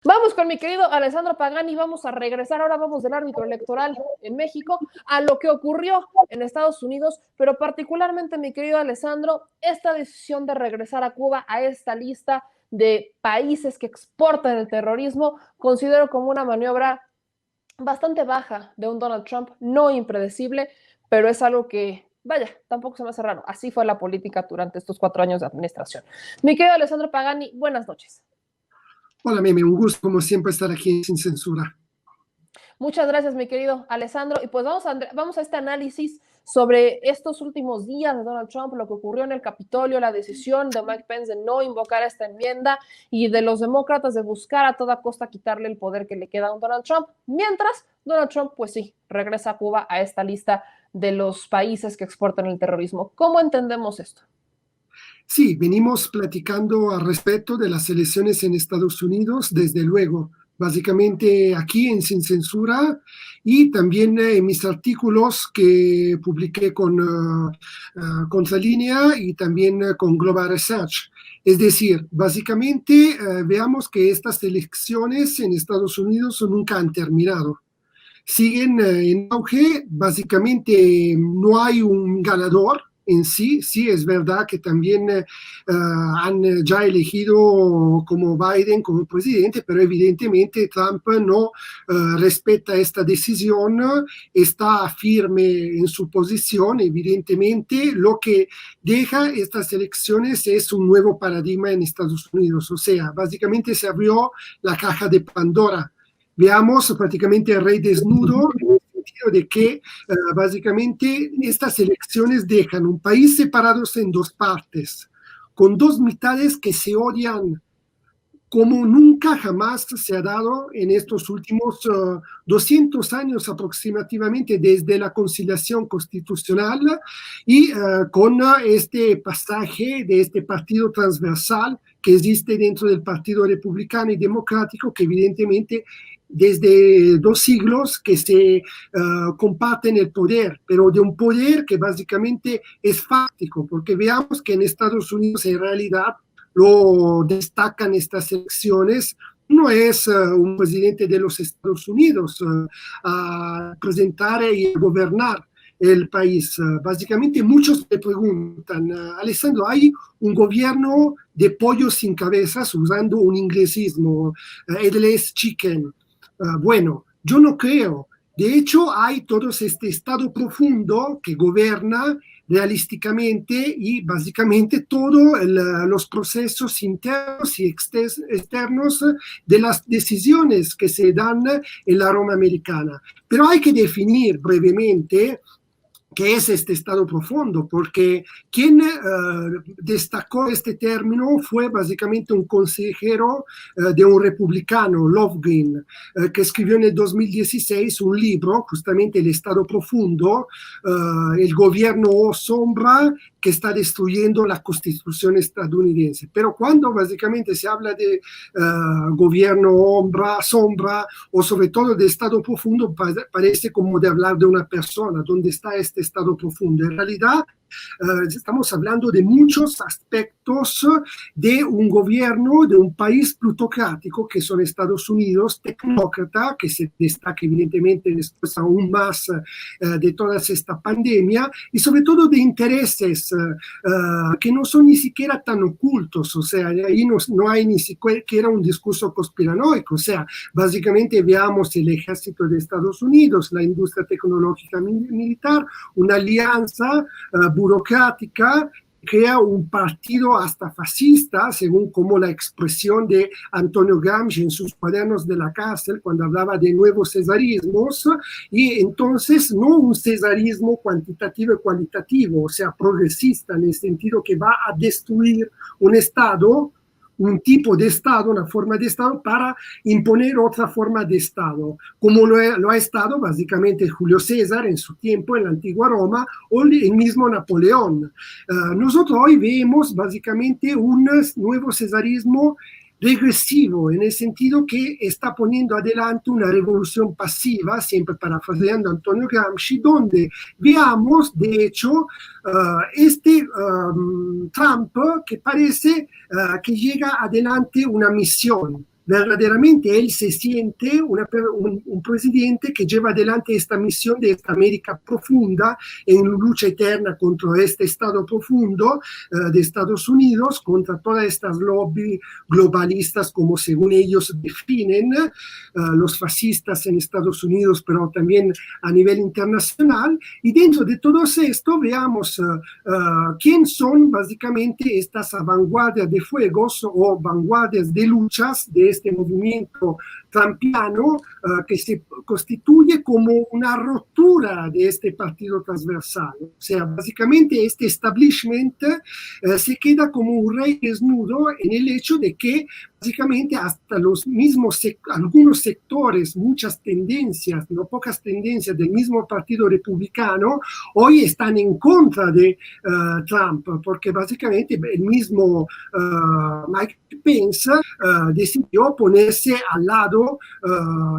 Vamos con mi querido Alessandro Pagani, vamos a regresar, ahora vamos del árbitro electoral en México a lo que ocurrió en Estados Unidos, pero particularmente, mi querido Alessandro, esta decisión de regresar a Cuba a esta lista de países que exportan el terrorismo, considero como una maniobra bastante baja de un Donald Trump, no impredecible, pero es algo que, vaya, tampoco se me hace raro. Así fue la política durante estos 4 años de administración. Mi querido Alessandro Pagani, buenas noches. Hola, Meme, un gusto como siempre estar aquí sin censura. Muchas gracias, mi querido Alessandro. Y pues vamos a este análisis sobre estos últimos días de Donald Trump, lo que ocurrió en el Capitolio, la decisión de Mike Pence de no invocar esta enmienda y de los demócratas de buscar a toda costa quitarle el poder que le queda a un Donald Trump. Mientras, Donald Trump, pues sí, regresa a Cuba a esta lista de los países que exportan el terrorismo. ¿Cómo entendemos esto? Sí, venimos platicando al respecto de las elecciones en Estados Unidos, desde luego, básicamente aquí en Sin Censura y también en mis artículos que publiqué con Contralínea y también con Global Research. Es decir, básicamente veamos que estas elecciones en Estados Unidos nunca han terminado. Siguen en auge, básicamente no hay un ganador en sí. Sí, es verdad que también han ya elegido como Biden como presidente, pero evidentemente Trump no respeta esta decisión, está firme en su posición. Evidentemente lo que deja estas elecciones es un nuevo paradigma en Estados Unidos, o sea, básicamente se abrió la caja de Pandora. Veamos prácticamente el rey desnudo, en el sentido de que básicamente estas elecciones dejan un país separado en dos partes, con dos mitades que se odian como nunca jamás se ha dado en estos últimos 200 años aproximadamente desde la conciliación constitucional y con este pasaje de este partido transversal que existe dentro del Partido Republicano y Democrático, que evidentemente desde 2 siglos que se comparten el poder, pero de un poder que básicamente es fáctico, porque veamos que en Estados Unidos en realidad lo destacan estas elecciones, no es un presidente de los Estados Unidos a presentar y a gobernar el país. Básicamente muchos me preguntan, Alessandro, ¿hay un gobierno de pollo sin cabezas, usando un inglesismo, headless chicken? Bueno, yo no creo. De hecho, hay todo este estado profundo que gobierna realísticamente y básicamente todos los procesos internos y externos de las decisiones que se dan en la Roma americana. Pero hay que definir brevemente qué es este estado profundo, porque quien destacó este término fue básicamente un consejero de un republicano, Lovegreen, que escribió en el 2016 un libro, justamente El estado profundo, el gobierno sombra que está destruyendo la constitución estadounidense. Pero cuando básicamente se habla de gobierno sombra o sobre todo de estado profundo, parece como de hablar de una persona. ¿Dónde está este estado profundo? En realidad, estamos hablando de muchos aspectos de un gobierno, de un país plutocrático que son Estados Unidos, tecnócrata, que se destaca evidentemente después aún más de toda esta pandemia, y sobre todo de intereses que no son ni siquiera tan ocultos, o sea, ahí no hay ni siquiera un discurso conspiranoico, o sea, básicamente veamos el ejército de Estados Unidos, la industria tecnológica militar, una alianza burocrática, crea un partido hasta fascista, según como la expresión de Antonio Gramsci en sus cuadernos de la cárcel, cuando hablaba de nuevos cesarismos, y entonces no un cesarismo cuantitativo y cualitativo, o sea, progresista, en el sentido que va a destruir un Estado, un tipo de Estado, una forma de Estado, para imponer otra forma de Estado, como lo ha estado básicamente Julio César en su tiempo en la antigua Roma o el mismo Napoleón. Nosotros hoy vemos básicamente un nuevo cesarismo regresivo, en el sentido que está poniendo adelante una revolución pasiva, siempre parafraseando a Antonio Gramsci, donde veamos, de hecho, Trump que parece que llega adelante una misión. verdaderamente él se siente un presidente que lleva adelante esta misión de esta América profunda en lucha eterna contra este Estado profundo de Estados Unidos, contra todas estas lobbies globalistas, como según ellos definen, los fascistas en Estados Unidos, pero también a nivel internacional. Y dentro de todo esto veamos quién son básicamente estas vanguardias de fuegos o vanguardias de luchas de este movimiento trumpiano que se constituye como una ruptura de este partido transversal. O sea, básicamente este establishment se queda como un rey desnudo en el hecho de que básicamente hasta los mismos algunos sectores, muchas tendencias, no pocas tendencias del mismo partido republicano hoy están en contra de Trump, porque básicamente el mismo Mike Pence decidió ponerse al lado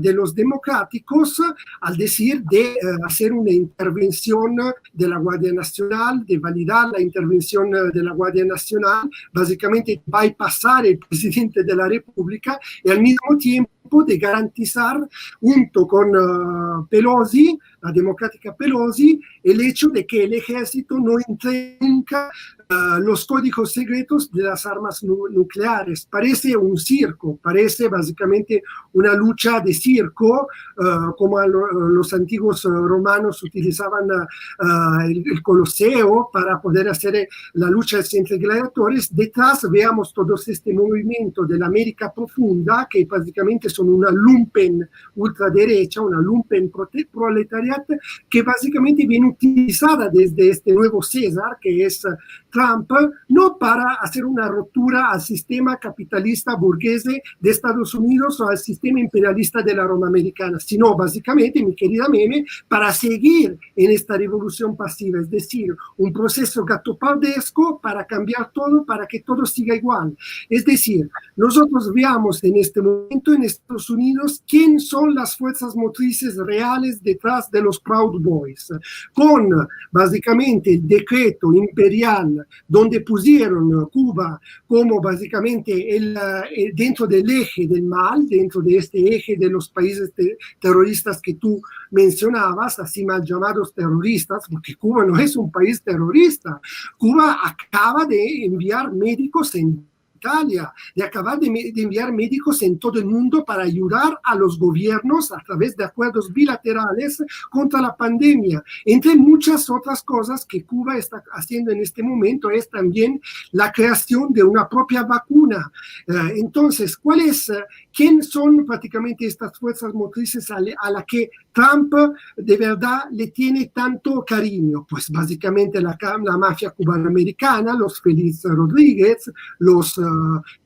de los democráticos al decir de hacer una intervención de la Guardia Nacional, de validar la intervención de la Guardia Nacional, básicamente bypassar el presidente de la República y al mismo tiempo de garantizar, junto con Pelosi, la democrática Pelosi, el hecho de que el ejército no introduzca los códigos secretos de las armas nucleares. Parece un circo, parece básicamente una lucha de circo, como los antiguos romanos utilizaban el Coloseo para poder hacer la lucha entre gladiadores. Detrás veamos todo este movimiento de la América profunda, que básicamente son una lumpen ultraderecha, una lumpen proletariat, que básicamente viene utilizada desde este nuevo César, que es Trump, no para hacer una ruptura al sistema capitalista burgués de Estados Unidos o al sistema imperialista de la Roma americana, sino básicamente, mi querida Meme, para seguir en esta revolución pasiva, es decir, un proceso gatopardesco para cambiar todo, para que todo siga igual. Es decir, nosotros veamos en este momento en Estados Unidos quién son las fuerzas motrices reales detrás de los Proud Boys, con básicamente el decreto imperial donde pusieron Cuba como básicamente dentro del eje del mal, dentro de este eje de los países terroristas que tú mencionabas, así mal llamados terroristas, porque Cuba no es un país terrorista. Cuba acaba de enviar médicos en Italia, de acabar de enviar médicos en todo el mundo para ayudar a los gobiernos a través de acuerdos bilaterales contra la pandemia. Entre muchas otras cosas que Cuba está haciendo en este momento es también la creación de una propia vacuna. Entonces, ¿quién son prácticamente estas fuerzas motrices a la que Trump de verdad le tiene tanto cariño? Pues básicamente la mafia cubanoamericana, los Félix Rodríguez, los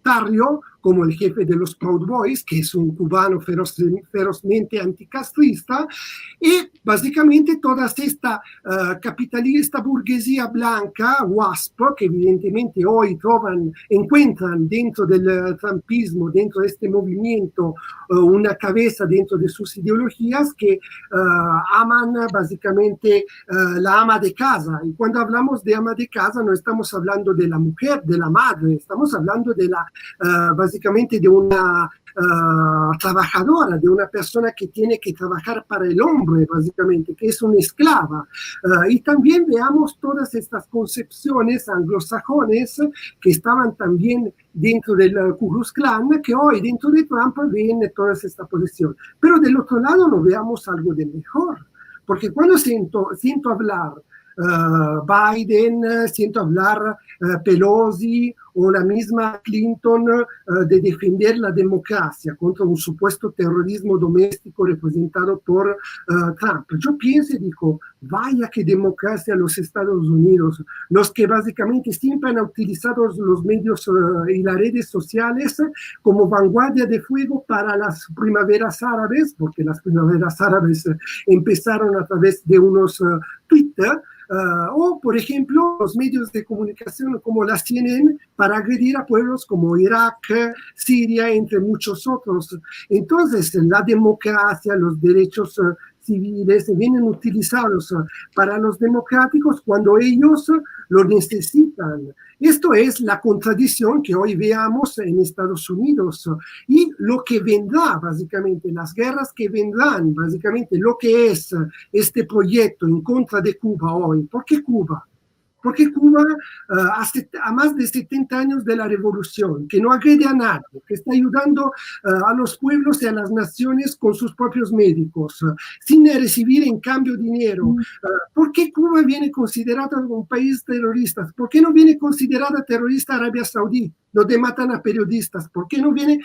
Tarrio, como el jefe de los Proud Boys, que es un cubano ferozmente anticastrista, y básicamente toda esta capitalista burguesía blanca, WASP, que evidentemente hoy encuentran dentro del trumpismo, dentro de este movimiento, una cabeza dentro de sus ideologías que aman básicamente la ama de casa. Y cuando hablamos de ama de casa no estamos hablando de la mujer, de la madre, estamos hablando de básicamente de una trabajadora, de una persona que tiene que trabajar para el hombre, básicamente, que es una esclava. Y también veamos todas estas concepciones anglosajones que estaban también dentro del Ku Klux Klan, que hoy dentro de Trump ven toda esta posición. Pero del otro lado no veamos algo de mejor, porque cuando siento hablar Biden, siento hablar Pelosi o la misma Clinton de defender la democracia contra un supuesto terrorismo doméstico representado por Trump. Yo pienso y digo, vaya que democracia los Estados Unidos, los que básicamente siempre han utilizado los medios y las redes sociales como vanguardia de fuego para las primaveras árabes, porque las primaveras árabes empezaron a través de unos Twitter, o, por ejemplo, los medios de comunicación como la CNN para agredir a pueblos como Irak, Siria, entre muchos otros. Entonces, la democracia, los derechos civiles vienen utilizados para los democráticos cuando ellos lo necesitan. Esto es la contradicción que hoy veamos en Estados Unidos y lo que vendrá, básicamente, las guerras que vendrán, básicamente, lo que es este proyecto en contra de Cuba hoy. ¿Por qué Cuba? Porque Cuba, a más de 70 años de la revolución, que no agrede a nadie, que está ayudando a los pueblos y a las naciones con sus propios médicos, sin recibir en cambio dinero. ¿Por qué Cuba viene considerada un país terrorista? ¿Por qué no viene considerada terrorista Arabia Saudí, donde matan a periodistas? ¿Por qué no viene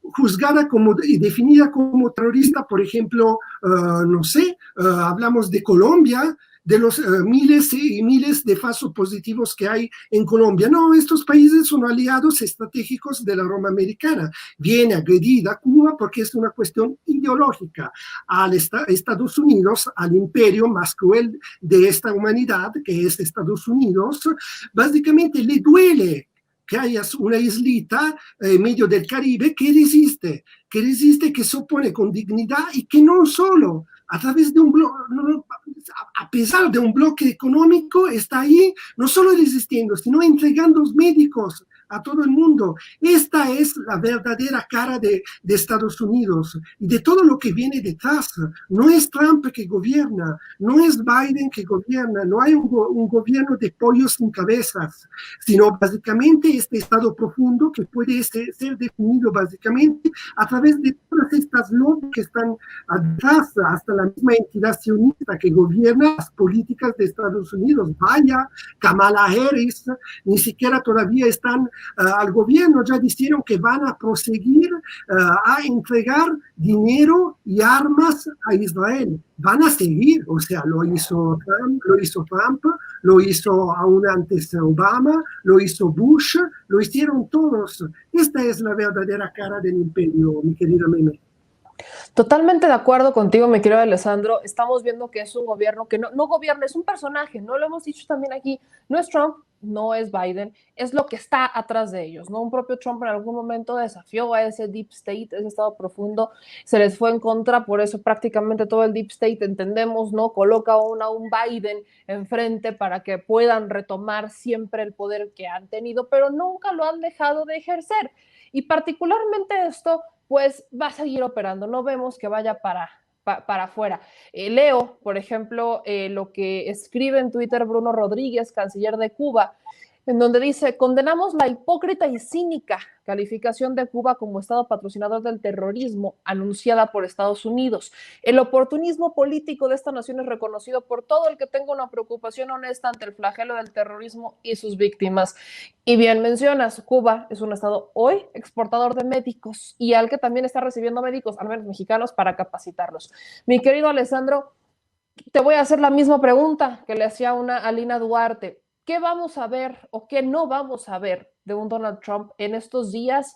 juzgada como y definida como terrorista, por ejemplo, no sé, hablamos de Colombia, de los miles y miles de falsos positivos que hay en Colombia? No, estos países son aliados estratégicos de la Roma americana. Viene agredida Cuba porque es una cuestión ideológica al Estados Unidos, al imperio más cruel de esta humanidad, que es Estados Unidos. Básicamente le duele que haya una islita en medio del Caribe que resiste, que se opone con dignidad y que no solo a través de un bloque, a pesar de un bloque económico, está ahí no solo resistiendo, sino entregando médicos a todo el mundo. Esta es la verdadera cara de Estados Unidos y de todo lo que viene detrás. No es Trump que gobierna, no es Biden que gobierna, no hay un gobierno de pollos sin cabezas, sino básicamente este estado profundo que puede ser definido básicamente a través de todas estas lobbies que están atrás, hasta la misma entidad sionista que gobierna las políticas de Estados Unidos. Vaya, Kamala Harris, ni siquiera todavía están al gobierno, ya dijeron que van a proseguir a entregar dinero y armas a Israel. Van a seguir, o sea, lo hizo Trump, lo hizo aún antes Obama, lo hizo Bush, lo hicieron todos. Esta es la verdadera cara del imperio, mi querida Meme. Totalmente de acuerdo contigo, mi querido Alessandro. Estamos viendo que es un gobierno que no gobierna, es un personaje, no lo hemos dicho también aquí. No es Trump, no es Biden, es lo que está atrás de ellos, ¿no? Un propio Trump en algún momento desafió a ese deep state, ese estado profundo, se les fue en contra, por eso prácticamente todo el deep state, entendemos, ¿no? Coloca a un Biden enfrente para que puedan retomar siempre el poder que han tenido, pero nunca lo han dejado de ejercer. Y particularmente esto pues va a seguir operando, no vemos que vaya para afuera. Leo, por ejemplo, lo que escribe en Twitter Bruno Rodríguez, canciller de Cuba, en donde dice: condenamos la hipócrita y cínica calificación de Cuba como Estado patrocinador del terrorismo anunciada por Estados Unidos. El oportunismo político de esta nación es reconocido por todo el que tenga una preocupación honesta ante el flagelo del terrorismo y sus víctimas. Y bien mencionas, Cuba es un Estado hoy exportador de médicos y al que también está recibiendo médicos, al menos mexicanos, para capacitarlos. Mi querido Alessandro, te voy a hacer la misma pregunta que le hacía a Lina Duarte. ¿Qué vamos a ver o qué no vamos a ver de un Donald Trump en estos días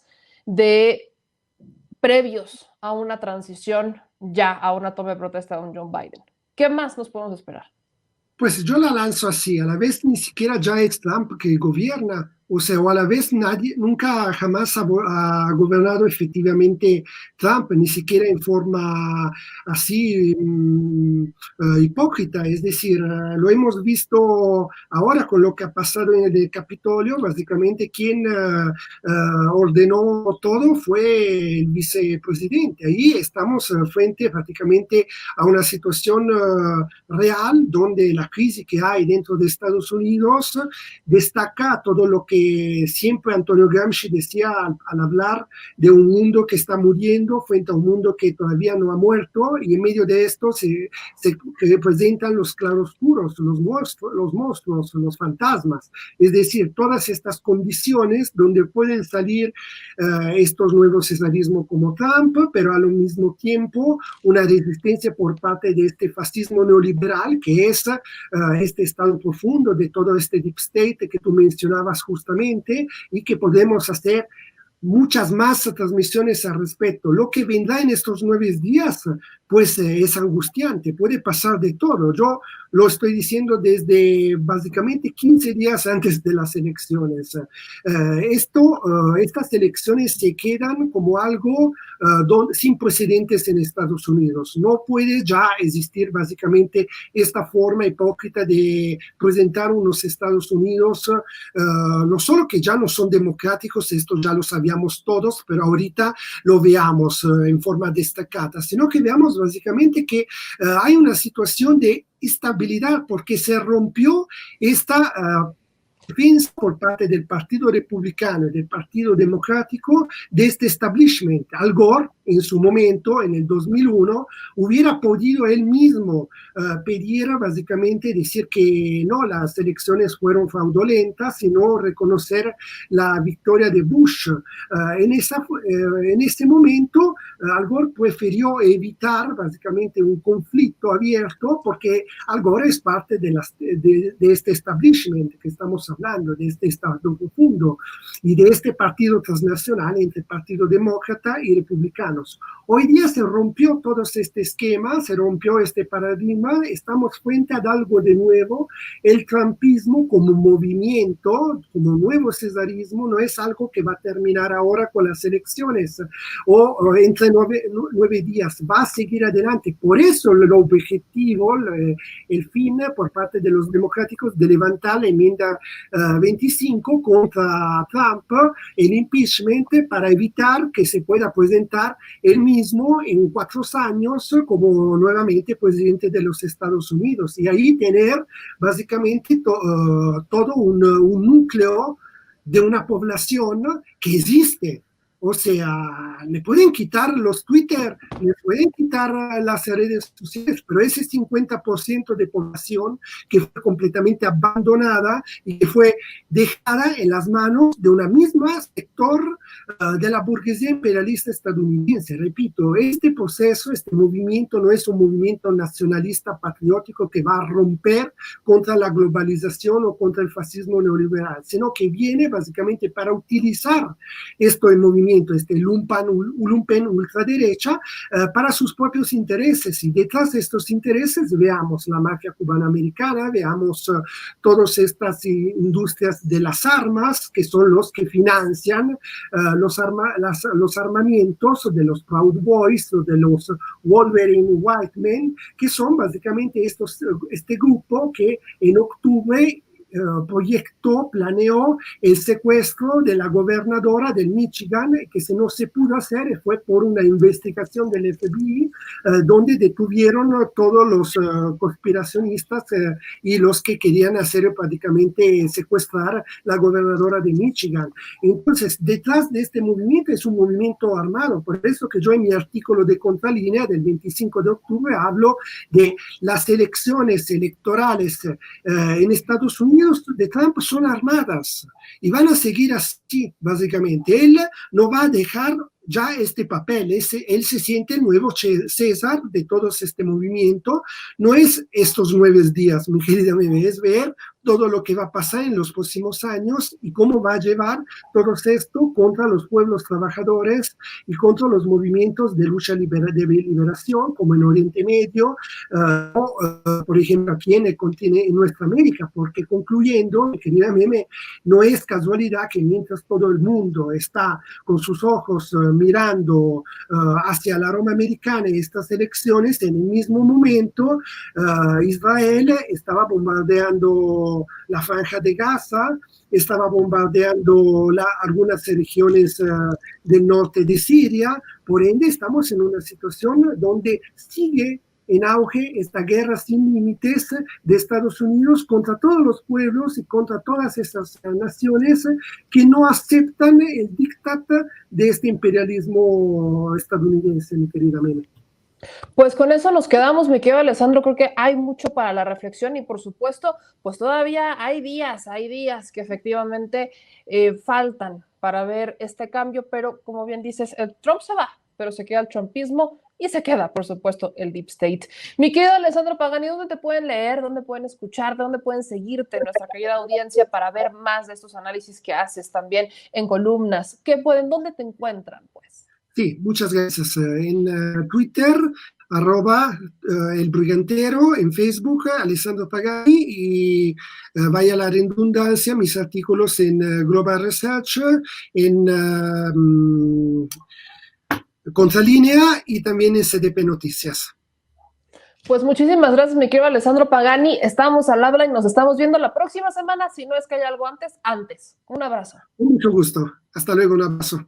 previos a una transición, ya a una toma de protesta de un Joe Biden? ¿Qué más nos podemos esperar? Pues yo la lanzo así, a la vez ni siquiera ya es Trump que gobierna, o sea, o a la vez nadie, nunca jamás ha gobernado efectivamente Trump, ni siquiera en forma así hipócrita, es decir, lo hemos visto ahora con lo que ha pasado en el Capitolio. Básicamente quien ordenó todo fue el vicepresidente. Ahí estamos frente prácticamente a una situación real donde la crisis que hay dentro de Estados Unidos destaca todo lo que siempre Antonio Gramsci decía al hablar de un mundo que está muriendo frente a un mundo que todavía no ha muerto, y en medio de esto se representan los claroscuros, los monstruos, los fantasmas, es decir, todas estas condiciones donde pueden salir estos nuevos cesarismos como Trump, pero al mismo tiempo una resistencia por parte de este fascismo neoliberal que es este estado profundo de todo este deep state que tú mencionabas justamente, y que podemos hacer muchas más transmisiones al respecto. Lo que vendrá en estos 9 días, pues es angustiante, puede pasar de todo. Yo lo estoy diciendo desde básicamente 15 días antes de las elecciones. Estas elecciones se quedan como algo sin precedentes en Estados Unidos. No puede ya existir básicamente esta forma hipócrita de presentar unos Estados Unidos, no solo que ya no son democráticos, esto ya lo sabíamos todos, pero ahorita lo veamos en forma destacada, sino que veamos básicamente que hay una situación de estabilidad porque se rompió esta defensa por parte del Partido Republicano y del Partido Democrático de este establishment. Al Gore, en su momento, en el 2001, hubiera podido él mismo pedir, básicamente, decir que no, las elecciones fueron fraudulentas, sino reconocer la victoria de Bush. En ese momento, Al Gore prefirió evitar, básicamente, un conflicto abierto, porque Al Gore es parte de este establishment que estamos hablando, de este Estado profundo y de este partido transnacional entre el Partido Demócrata y Republicanos. Hoy día se rompió todo este esquema, se rompió este paradigma, estamos frente a algo de nuevo. El trumpismo como movimiento, como nuevo cesarismo, no es algo que va a terminar ahora con las elecciones o entre 9 días, va a seguir adelante. Por eso el objetivo, el fin por parte de los democráticos de levantar la enmienda 25 contra Trump, el impeachment, para evitar que se pueda presentar él mismo en 4 años como nuevamente presidente de los Estados Unidos y ahí tener básicamente todo un núcleo de una población que existe. O sea, le pueden quitar los Twitter, le pueden quitar las redes sociales, pero ese 50% de población que fue completamente abandonada y que fue dejada en las manos de una misma sector de la burguesía imperialista estadounidense. Repito, este proceso, este movimiento no es un movimiento nacionalista patriótico que va a romper contra la globalización o contra el fascismo neoliberal, sino que viene básicamente para utilizar este movimiento, este lumpen ultraderecha, para sus propios intereses. Y detrás de estos intereses veamos la mafia cubana-americana, veamos todas estas industrias de las armas, que son los que financian los armamentos de los Proud Boys o de los Wolverine White Men, que son básicamente este grupo que en octubre planeó el secuestro de la gobernadora del Michigan, que no se pudo hacer, fue por una investigación del FBI, donde detuvieron a todos los conspiracionistas y los que querían hacer prácticamente secuestrar la gobernadora de Michigan. Entonces, detrás de este movimiento es un movimiento armado, por eso que yo en mi artículo de Contralínea del 25 de octubre hablo de las elecciones electorales en Estados Unidos de Trump son armadas y van a seguir así, básicamente. Él no va a dejar ya este papel, él se siente el nuevo César de todo este movimiento. No es estos 9 días, mi querida Meme, es ver todo lo que va a pasar en los próximos años y cómo va a llevar todo esto contra los pueblos trabajadores y contra los movimientos de lucha de liberación, como en Oriente Medio, por ejemplo, aquí en el continente, en nuestra América, porque concluyendo, mi querida Meme, no es casualidad que mientras todo el mundo está con sus ojos mirando hacia la Roma americana y estas elecciones, en el mismo momento Israel estaba bombardeando la Franja de Gaza, estaba bombardeando algunas regiones del norte de Siria. Por ende, estamos en una situación donde sigue en auge esta guerra sin límites de Estados Unidos contra todos los pueblos y contra todas esas naciones que no aceptan el diktat de este imperialismo estadounidense, mi querida Mena. Pues con eso nos quedamos, mi querido Alessandro. Creo que hay mucho para la reflexión y por supuesto, pues todavía hay días que efectivamente faltan para ver este cambio, pero como bien dices, el Trump se va, pero se queda el trumpismo y se queda, por supuesto, el Deep State. Mi querido Alessandro Pagani, ¿dónde te pueden leer, dónde pueden escuchar, dónde pueden seguirte, nuestra querida audiencia, para ver más de estos análisis que haces también en columnas? ¿Dónde te encuentran, pues? Sí, muchas gracias. En Twitter, @El Brigantero, en Facebook, Alessandro Pagani, y vaya la redundancia, mis artículos en Global Research, en Contralínea y también en CDP Noticias. Pues muchísimas gracias, mi querido Alessandro Pagani. Estamos al habla y nos estamos viendo la próxima semana, si no es que hay algo antes. Un abrazo. Con mucho gusto. Hasta luego, un abrazo.